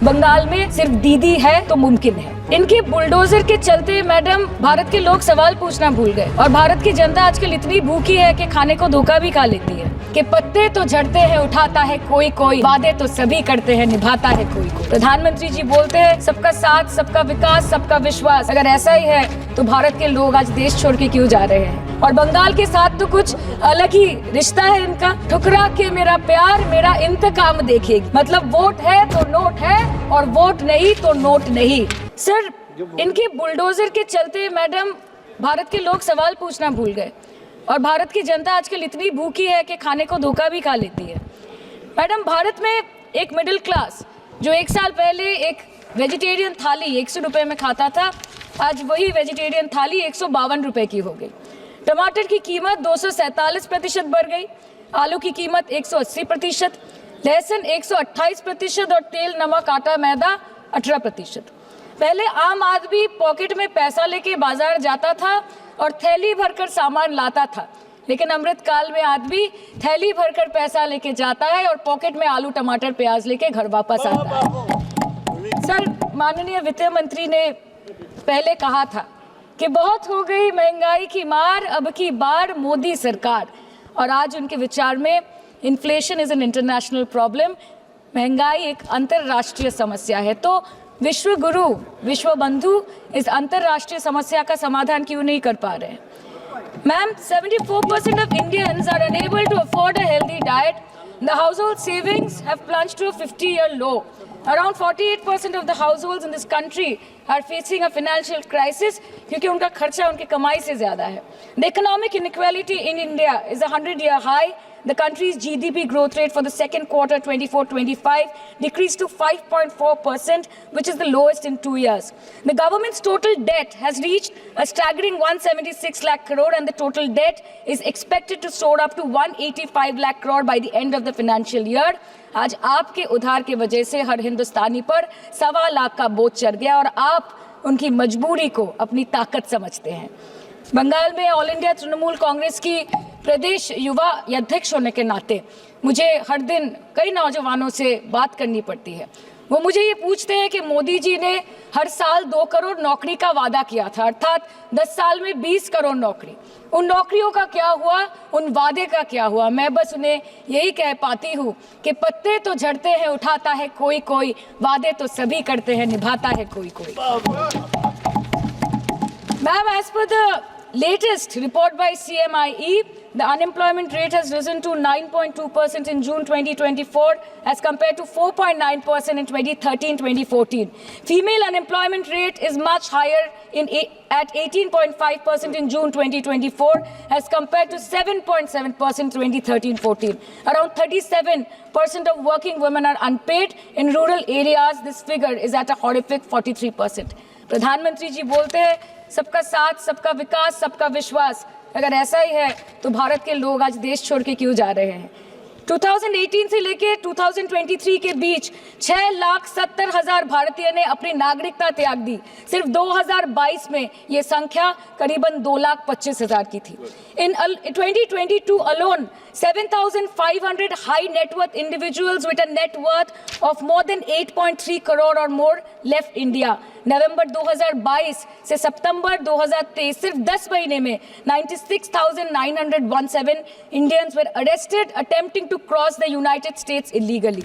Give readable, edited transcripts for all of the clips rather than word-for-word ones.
बंगाल में सिर्फ दीदी है तो मुमकिन है। इनके बुलडोजर के चलते मैडम भारत के लोग सवाल पूछना भूल गए और भारत की जनता आजकल इतनी भूखी है कि खाने को धोखा भी खा लेती है कि पत्ते तो झड़ते हैं उठाता है कोई कोई, वादे तो सभी करते हैं निभाता है कोई कोई। प्रधानमंत्री जी बोलते हैं सबका साथ, सबका विकास, सबका विश्वास। अगर ऐसा ही है तो भारत के लोग आज देश छोड़ के क्यों जा रहे हैं? और बंगाल के साथ तो कुछ अलग ही रिश्ता है इनका। ठुकरा के मेरा प्यार मेरा इंतकाम देखेगी, मतलब वोट है तो नोट है और वोट नहीं तो नोट नहीं। सर, इनके बुलडोजर के चलते मैडम भारत के लोग सवाल पूछना भूल गए और भारत की जनता आजकल इतनी भूखी है कि खाने को धोखा भी खा लेती है। मैडम, भारत में एक मिडिल क्लास जो एक साल पहले एक वेजिटेरियन थाली 100 रुपए में खाता था, आज वही वेजिटेरियन थाली 152 रुपए की हो गई। टमाटर की कीमत 247% बढ़ गई, आलू की कीमत 180%, लहसुन 128% और तेल, नमक, आटा, मैदा 18%। पहले आम आदमी पॉकेट में पैसा लेके बाजार जाता था और थैली भरकर सामान लाता था, लेकिन अमृतकाल में आदमी थैली भरकर पैसा लेके जाता है और पॉकेट में आलू, टमाटर, प्याज लेके घर वापस आता है। सर, माननीय वित्त मंत्री ने पहले कहा था कि बहुत हो गई महंगाई की मार, अब की बार मोदी सरकार, और आज उनके विचार में inflation is an international problem, महंगाई एक अंतर्राष्ट्रीय समस्या है। तो विश्व गुरु, विश्व बंधु इस अंतर्राष्ट्रीय समस्या का समाधान क्यों नहीं कर पा रहे हैं? Ma'am, 74% of Indians are unable to afford a healthy diet. The household savings have plunged to a 50-year low. Around 48% of the households in this country are facing a financial crisis क्योंकि उनका खर्चा उनकी कमाई से ज़्यादा है। The economic inequality in India is a 100-year high. The country's GDP growth rate for the second quarter 24-25 decreased to 5.4%, which is the lowest in 2 years. The government's total debt has reached a staggering 176 lakh crore, and the total debt is expected to soar up to 185 lakh crore by the end of the financial year. आज आपके उधार की वजह से हर हिंदुस्तानी पर 1.25 लाख का बोझ चढ़ गया और आप उनकी मजबूरी को अपनी ताकत समझते हैं। बंगाल में ऑल इंडिया तृणमूल कांग्रेस की प्रदेश युवा अध्यक्ष होने के नाते मुझे हर दिन कई नौजवानों से बात करनी पड़ती है। वो मुझे ये पूछते हैं कि मोदी जी ने हर साल 2 करोड़ नौकरी का वादा किया था, अर्थात 10 साल में 20 करोड़ नौकरी। उन नौकरियों का क्या हुआ, उन वादे का क्या हुआ? मैं बस उन्हें यही कह पाती हूँ कि पत्ते तो झड़ते हैं उठाता है कोई कोई, वादे तो सभी करते हैं निभाता है कोई कोई। Ma'am, as per the latest report by CMIE, the unemployment rate has risen to 9.2% in June 2024 as compared to 4.9% in 2013-2014. Female unemployment rate is much higher at 18.5% in June 2024 as compared to 7.7% 2013-14. Around 37% of working women are unpaid. In rural areas, this figure is at a horrific 43%. प्रधानमंत्री जी बोलते हैं सबका साथ, सबका विकास, सबका विश्वास। अगर ऐसा ही है तो भारत के लोग आज देश छोड़ के क्यों जा रहे हैं? 2018 से लेके 2023 के बीच 6,70,000 भारतीय ने अपनी नागरिकता त्याग दी। सिर्फ 2022 में ये संख्या करीबन 2,25,000 की थी। In 2022 alone, 7,500 high net worth individuals with a net worth of more than 8.3 crore or more left India. नवंबर 2022 से सितंबर 2023 सिर्फ 10 महीने में 96,917 Indians were arrested attempting to cross the United States illegally.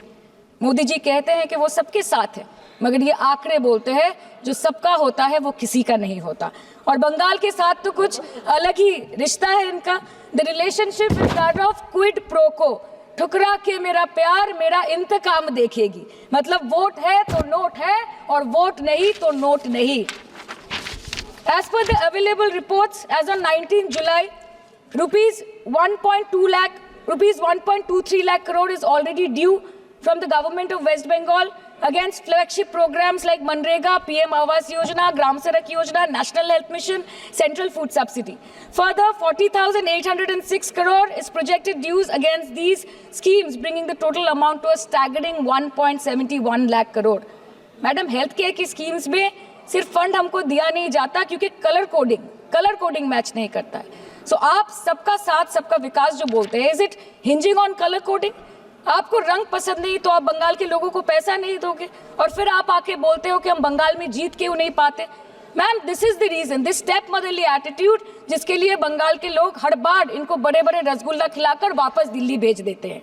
Modi ji कहते हैं कि वो सबके साथ है, मगर ये आंकड़े बोलते हैं जो सबका होता है वो किसी का नहीं होता। और बंगाल के साथ तो कुछ अलग ही रिश्ता है इनका। The relationship is that of quid pro को, ठुकरा के मेरा प्यार मेरा इंतकाम देखेगी, मतलब वोट है तो नोट है और वोट नहीं तो नोट नहीं। As per the available reports, as on 19 July, rupees 1.23 lakh crore is already due from the government of West Bengal against flagship programs like Manrega, PM Awas Yojana, Gram Sadak Yojana, National Health Mission, Central Food Subsidy. Further, 40,806 crore is projected dues against these schemes, bringing the total amount to a staggering 1.71 lakh crore. Madam, health care की schemes में सिर्फ fund हमको दिया नहीं जाता क्योंकि colour coding match नहीं करता है। सो आप सबका साथ सबका विकास जो बोलते हैं, is it hinging on colour coding? आपको रंग पसंद नहीं तो आप बंगाल के लोगों को पैसा नहीं दोगे और फिर आप आके बोलते हो कि हम बंगाल में जीत क्यों नहीं पाते। Ma'am, this is the reason, this step motherly attitude, जिसके लिए बंगाल के लोग हर बार इनको बड़े बड़े रसगुल्ला खिलाकर वापस दिल्ली भेज देते हैं।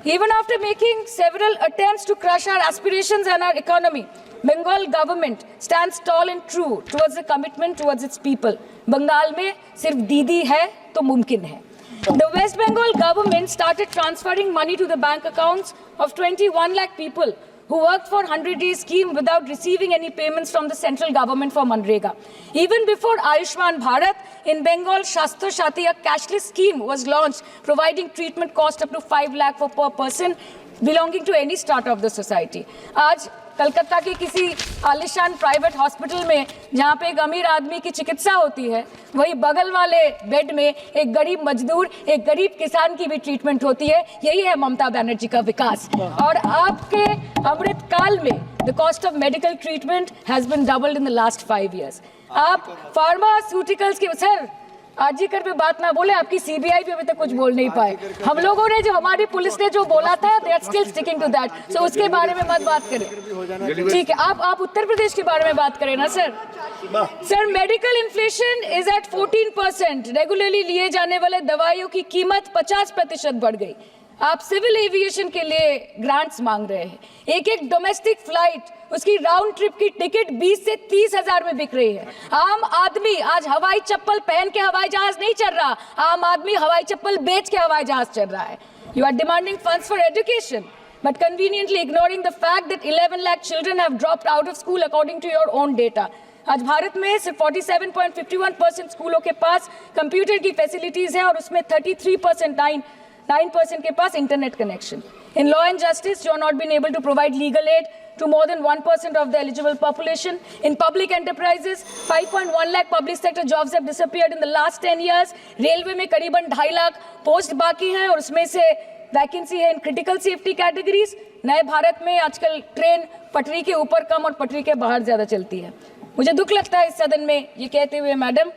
Even after making several attempts to crush our aspirations and our economy, Bengal government stands tall and true towards the commitment towards its people. Bengal में सिर्फ दीदी है तो मुमकिन है। The West Bengal government started transferring money to the bank accounts of 21 lakh people who worked for 100-day scheme without receiving any payments from the central government for Manrega. Even before Ayushman Bharat, in Bengal, Shastra Shati, a cashless scheme was launched, providing treatment cost up to 5 lakh for per person belonging to any strata of the society. आज कलकत्ता के किसी आलिशान private hospital में जहाँ पे एक अमीर आदमी की चिकित्सा होती है, वही बगल वाले बेड में एक गरीब मजदूर, एक गरीब किसान की भी ट्रीटमेंट होती है। यही है ममता बनर्जी का विकास। और आपके अमृत काल में the cost of medical treatment has been doubled in the last 5 years। आप फार्मास्यूटिकल्स के सर आरजीकर पे बात ना बोले, आपकी सीबीआई पे अभी तक कुछ बोल नहीं पाए। हम लोगों ने जो, हमारी पुलिस ने जो बोला था, they are still sticking to that. So उसके बारे में मत बात करें, ठीक है। आप उत्तर प्रदेश के बारे में बात करें ना sir. Sir, medical inflation is at 14%। Regularly लिए जाने वाले दवाइयों की कीमत 50% बढ़ गई। आप सिविल एविएशन के लिए ग्रांट्स मांग रहे हैं। एक एक डोमेस्टिक फ्लाइट, उसकी राउंड ट्रिप की टिकट 20 से 30 हजार में बिक रही है। आम आदमी आज हवाई चप्पल पहन के हवाई जहाज नहीं चल रहा, आम आदमी हवाई चप्पल बेच के हवाई जहाज चल रहा है। You are demanding funds for education but conveniently ignoring the fact that 11 lakh children have dropped out of school according to your own data. आज भारत में सिर्फ 47.51% स्कूलों के पास कंप्यूटर की फैसिलिटीज है और उसमें 9% के पास internet connection. In law and justice, you are not been able to provide legal aid to more than 1% of the eligible population. In public enterprises, 5.1 lakh public sector jobs have disappeared in the last 10 years. Railway में करीबन 2.5 lakh post बाकी हैं और उसमें से vacancy है in critical safety categories. नए भारत में आजकल ट्रेन पटरी के ऊपर कम और पटरी के बाहर ज्यादा चलती है। मुझे दुख लगता है इस सदन में ये कहते हुए मैडम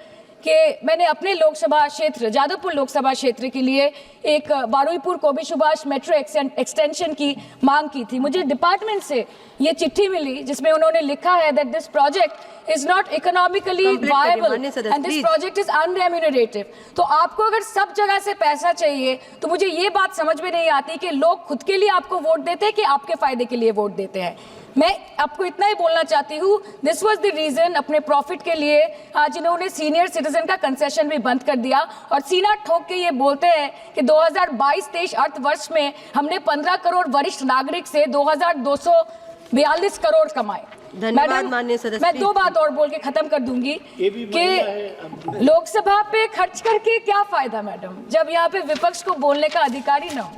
कि मैंने अपने लोकसभा क्षेत्र जादवपुर लोकसभा क्षेत्र के लिए एक बारुईपुर कोबी सुभाष मेट्रो एक्सटेंशन की मांग की थी। मुझे डिपार्टमेंट से ये चिट्ठी मिली जिसमें उन्होंने लिखा है that this project is not economically viable and this project is unremunerative. तो आपको अगर सब जगह से पैसा चाहिए तो मुझे ये बात समझ में नहीं आती कि लोग खुद के लिए आपको वोट देते हैं कि आपके फायदे के लिए वोट देते हैं। मैं आपको इतना ही बोलना चाहती हूँ, दिस वाज द रीजन अपने प्रॉफिट के लिए आज इन्होंने सीनियर सिटीजन का कंसेशन भी बंद कर दिया और सीना ठोक के ये बोलते हैं कि 2022-23 अर्थ वर्ष में हमने 15 करोड़ वरिष्ठ नागरिक से 2242 करोड़ कमाए। धन्यवाद माननीय सदस्य। मैं 2 बात और बोल के खत्म कर दूंगी कि लोकसभा पे खर्च करके क्या फायदा मैडम, जब यहाँ पे विपक्ष को बोलने का अधिकार ही ना हो।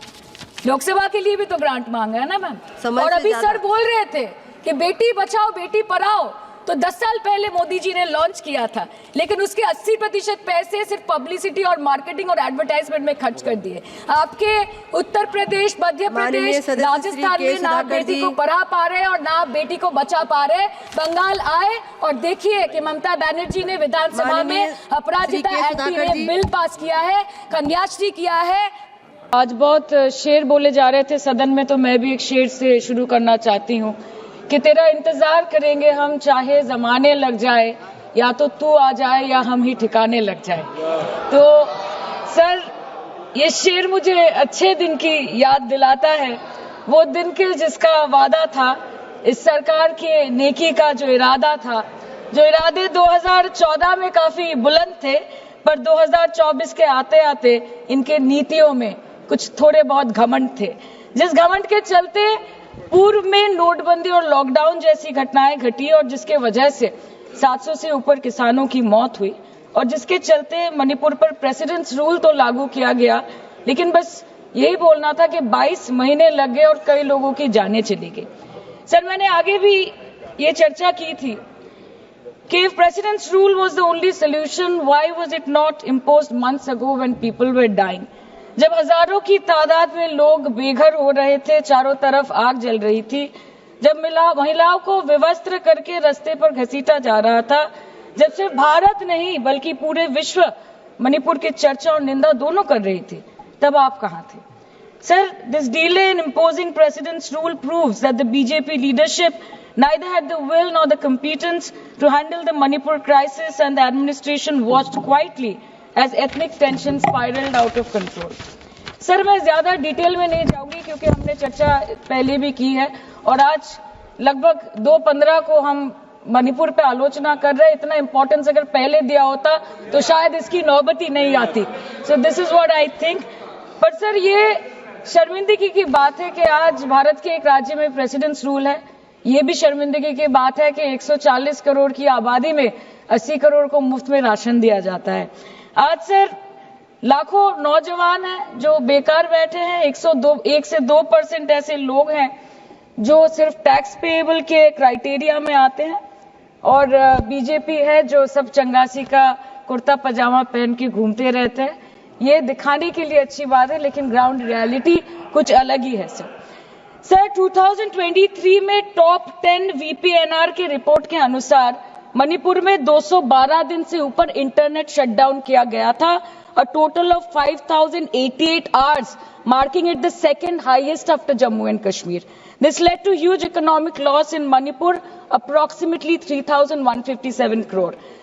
लोकसभा के लिए भी तो ग्रांट मांगा है ना मैम। और अभी सर बोल रहे थे कि बेटी बचाओ बेटी पढ़ाओ, तो 10 साल पहले मोदी जी ने लॉन्च किया था, लेकिन उसके 80% पैसे सिर्फ पब्लिसिटी और मार्केटिंग और एडवर्टाइजमेंट में खर्च कर दिए। आपके उत्तर प्रदेश, मध्य प्रदेश, राजस्थान में ना बेटी को पढ़ा पा रहे और ना बेटी को बचा पा रहे। बंगाल आए और देखिए कि ममता बनर्जी ने विधानसभा में अपराजिता एक्ट में बिल पास किया है, कन्याश्री किया है। आज बहुत शेर बोले जा रहे थे सदन में, तो मैं भी एक शेर से शुरू करना चाहती हूँ कि तेरा इंतजार करेंगे हम चाहे जमाने लग जाए, या तो तू आ जाए या हम ही ठिकाने लग जाए। तो सर, ये शेर मुझे अच्छे दिन की याद दिलाता है, वो दिन के जिसका वादा था, इस सरकार के नेकी का जो इरादा था। जो इरादे 2014 में काफी बुलंद थे, पर 2024 के आते आते इनके नीतियों में कुछ थोड़े बहुत घमंड थे, जिस घमंड के चलते पूर्व में नोटबंदी और लॉकडाउन जैसी घटनाएं घटी और जिसके वजह से 700 से ऊपर किसानों की मौत हुई और जिसके चलते मणिपुर पर प्रेसिडेंट्स रूल तो लागू किया गया, लेकिन बस यही बोलना था कि 22 महीने लग गए और कई लोगों की जानें चली गई। सर, मैंने आगे भी ये चर्चा की थी कि if president's rule was the only solution, why was it not imposed months ago when people were dying? जब हजारों की तादाद में लोग बेघर हो रहे थे, चारों तरफ आग जल रही थी, जब महिलाओं को विवस्त्र करके रास्ते पर घसीटा जा रहा था, जब सिर्फ भारत नहीं बल्कि पूरे विश्व मणिपुर की चर्चा और निंदा दोनों कर रही थी, तब आप कहां थे? Sir, this delay in imposing President's rule proves that the BJP leadership neither had the will nor the competence to handle the Manipur crisis, and the administration watched quietly as ethnic tensions spiraled out of control. Sir, मैं ज्यादा detail में नहीं जाऊंगी क्योंकि हमने चर्चा पहले भी की है और आज लगभग 2:15 को हम मणिपुर पे आलोचना कर रहे हैं. इतना इंपॉर्टेंस अगर पहले दिया होता तो शायद इसकी नौबत ही नहीं आती. So this is what I think. पर सर, ये शर्मिंदगी की बात है कि आज भारत के एक राज्य में प्रेसिडेंट्स रूल है. ये भी शर्मिंदगी की बात है कि 140 करोड़ की आबादी में 80 करोड़ को मुफ्त में राशन दिया जाता है. आज सर लाखों नौजवान हैं जो बेकार बैठे हैं. 1 से 2% ऐसे लोग हैं जो सिर्फ टैक्स पेएबल के क्राइटेरिया में आते हैं और बीजेपी है जो सब चंगासी का कुर्ता पजामा पहन के घूमते रहते हैं. ये दिखाने के लिए अच्छी बात है, लेकिन ग्राउंड रियलिटी कुछ अलग ही है. सर 2023 में टॉप 10 VPNR के रिपोर्ट के अनुसार मणिपुर में 212 दिन से ऊपर इंटरनेट शटडाउन किया गया था. A total of 5,088 hours, marking it the second highest after Jammu and Kashmir. This led to huge economic loss in Manipur, approximately 3,157 crore.